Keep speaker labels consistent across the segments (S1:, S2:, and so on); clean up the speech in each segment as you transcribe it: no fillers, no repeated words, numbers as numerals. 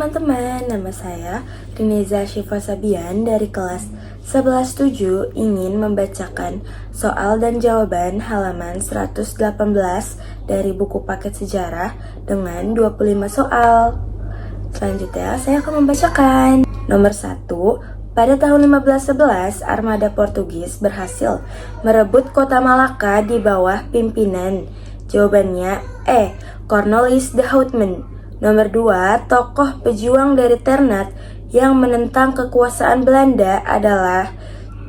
S1: teman-teman, nama saya Rineza Syifa Sabian dari kelas 11-7 ingin membacakan soal dan jawaban halaman 118 dari buku paket sejarah dengan 25 soal. Selanjutnya saya akan membacakan. Nomor 1, pada tahun 1511 armada Portugis berhasil merebut kota Malaka di bawah pimpinan. Jawabannya E. Cornelis de Houtman. Nomor 2, tokoh pejuang dari Ternate yang menentang kekuasaan Belanda adalah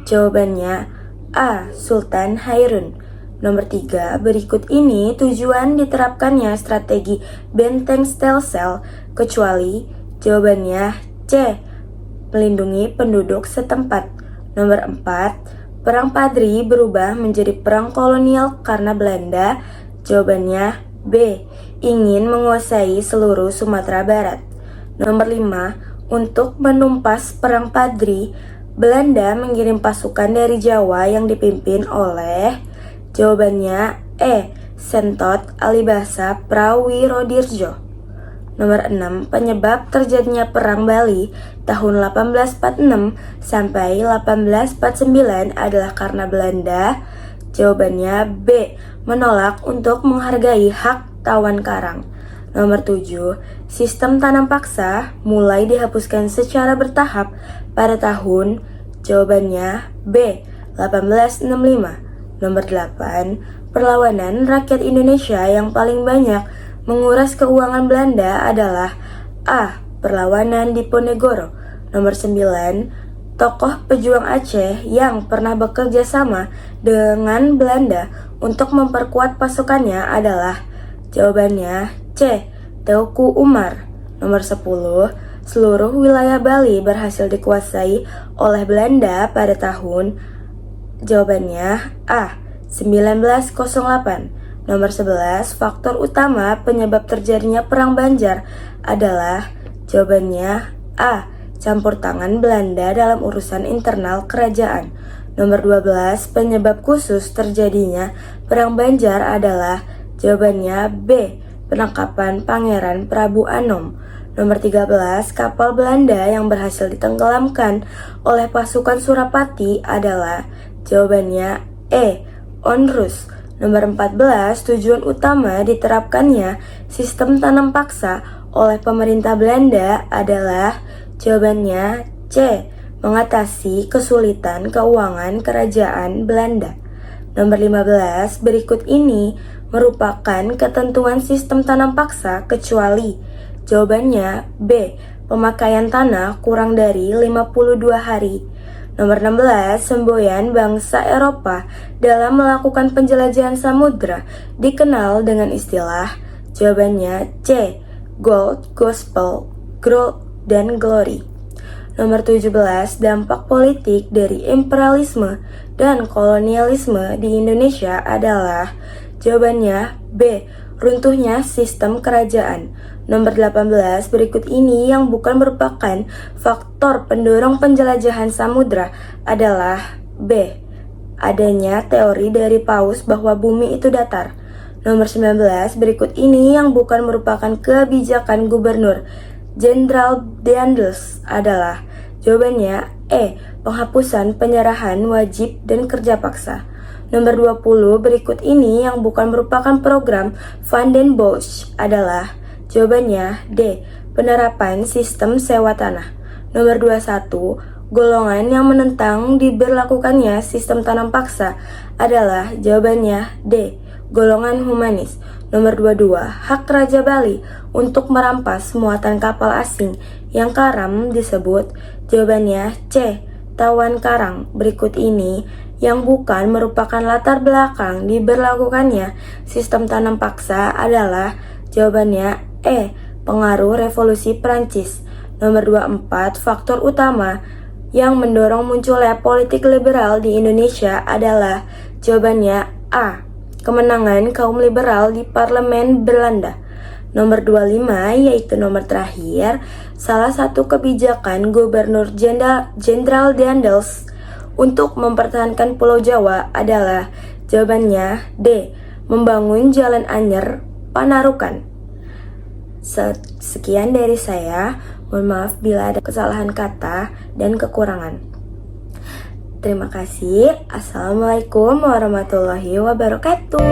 S1: jawabannya A. Sultan Hairun. Nomor 3, berikut ini tujuan diterapkannya strategi benteng Stelsel kecuali jawabannya C. Melindungi penduduk setempat. Nomor 4, perang Padri berubah menjadi perang kolonial karena Belanda. Jawabannya B. Ingin menguasai seluruh Sumatera Barat. Nomor 5, untuk menumpas perang Padri, Belanda mengirim pasukan dari Jawa yang dipimpin oleh jawabannya E. Sentot Alibasa Prawirodirjo. Nomor 6, penyebab terjadinya perang Bali tahun 1846 sampai 1849 adalah karena Belanda. Jawabannya B. Menolak untuk menghargai hak tawan karang. Nomor 7, sistem tanam paksa mulai dihapuskan secara bertahap pada tahun jawabannya B. 1865. Nomor 8, perlawanan rakyat Indonesia yang paling banyak menguras keuangan Belanda adalah A. Perlawanan Diponegoro. Nomor 9, tokoh pejuang Aceh yang pernah bekerja sama dengan Belanda untuk memperkuat pasukannya adalah jawabannya C. Teuku Umar. Nomor 10, seluruh wilayah Bali berhasil dikuasai oleh Belanda pada tahun jawabannya A. 1908. Nomor 11, faktor utama penyebab terjadinya perang Banjar adalah jawabannya A. Campur tangan Belanda dalam urusan internal kerajaan. Nomor 12, penyebab khusus terjadinya perang Banjar adalah jawabannya B. Penangkapan Pangeran Prabu Anom. Nomor 13, kapal Belanda yang berhasil ditenggelamkan oleh pasukan Surapati adalah jawabannya E. Onrus. Nomor 14, tujuan utama diterapkannya sistem tanam paksa oleh pemerintah Belanda adalah jawabannya C. Mengatasi kesulitan keuangan kerajaan Belanda. Nomor 15, berikut ini merupakan ketentuan sistem tanam paksa kecuali jawabannya B. Pemakaian tanah kurang dari 52 hari. Nomor 16, semboyan bangsa Eropa dalam melakukan penjelajahan samudra dikenal dengan istilah jawabannya C. Gold, Gospel, Growth, dan Glory. Nomor 17, dampak politik dari imperialisme dan kolonialisme di Indonesia adalah jawabannya B. Runtuhnya sistem kerajaan. Nomor 18, berikut ini yang bukan merupakan faktor pendorong penjelajahan samudra adalah B. Adanya teori dari Paus bahwa bumi itu datar. Nomor 19, berikut ini yang bukan merupakan kebijakan Gubernur Jenderal Daendels adalah jawabannya E. Penghapusan penyerahan wajib dan kerja paksa. Nomor 20, berikut ini yang bukan merupakan program Van den Bosch adalah jawabannya D. Penerapan sistem sewa tanah. Nomor 21, golongan yang menentang diberlakukannya sistem tanam paksa adalah jawabannya D. Golongan humanis. Nomor 22, hak Raja Bali untuk merampas muatan kapal asing yang karam disebut jawabannya C. Tawan karang. Berikut ini yang bukan merupakan latar belakang diberlakukannya sistem tanam paksa adalah jawabannya E. Pengaruh revolusi Prancis. Nomor 24, faktor utama yang mendorong munculnya politik liberal di Indonesia adalah jawabannya A. Kemenangan kaum liberal di parlemen Belanda. Nomor 25, yaitu nomor terakhir, salah satu kebijakan Gubernur Jenderal Daendels untuk mempertahankan Pulau Jawa adalah jawabannya D. Membangun Jalan Anyer Panarukan. Sekian dari saya. Mohon maaf bila ada kesalahan kata dan kekurangan. Terima kasih. Assalamualaikum warahmatullahi wabarakatuh.